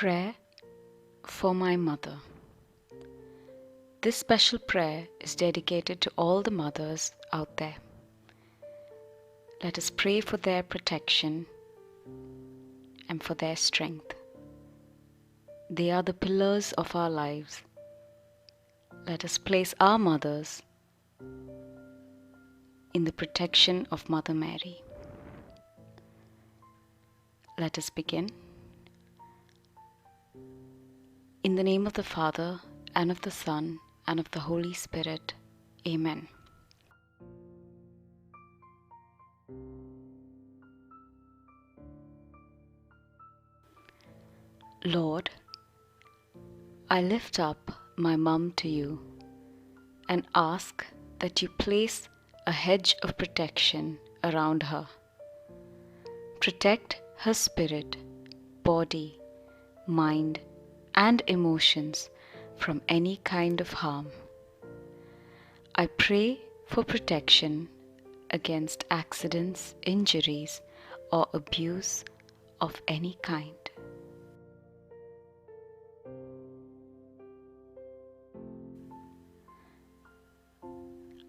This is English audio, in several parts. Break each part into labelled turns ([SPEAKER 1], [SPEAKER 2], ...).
[SPEAKER 1] Prayer for my mother. This special prayer is dedicated to all the mothers out there. Let us pray for their protection and for their strength. They are the pillars of our lives. Let us place our mothers in the protection of Mother Mary. Let us begin. In the name of the Father, and of the Son, and of the Holy Spirit. Amen. Lord, I lift up my mum to you and ask that you place a hedge of protection around her. Protect her spirit, body, mind, and emotions from any kind of harm. I pray for protection against accidents, injuries, or abuse of any kind.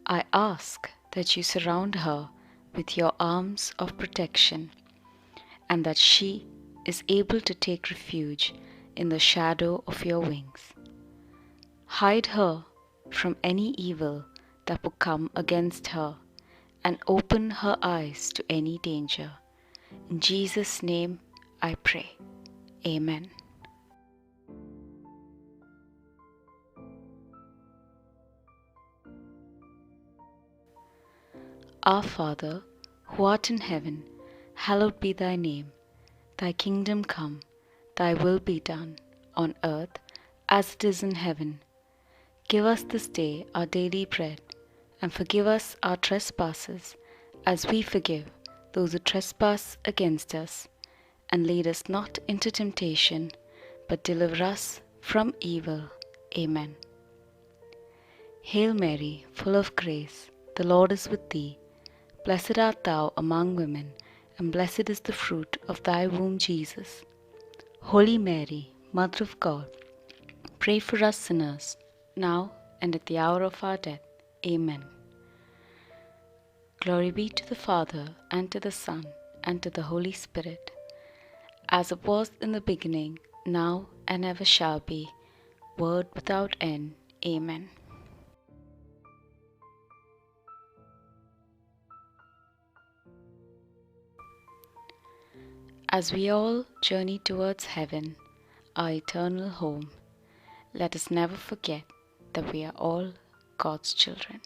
[SPEAKER 1] I ask that you surround her with your arms of protection and that she is able to take refuge in the shadow of your wings. Hide her from any evil that will come against her and open her eyes to any danger. In Jesus' name I pray. Amen. Our Father, who art in heaven, hallowed be thy name. Thy kingdom come, thy will be done, on earth as it is in heaven. Give us this day our daily bread, and forgive us our trespasses, as we forgive those who trespass against us. And lead us not into temptation, but deliver us from evil. Amen. Hail Mary, full of grace, the Lord is with thee. Blessed art thou among women, and blessed is the fruit of thy womb, Jesus. Holy Mary, Mother of God, pray for us sinners, now and at the hour of our death. Amen. Glory be to the Father, and to the Son, and to the Holy Spirit, as it was in the beginning, now and ever shall be, world without end. Amen. As we all journey towards heaven, our eternal home, let us never forget that we are all God's children.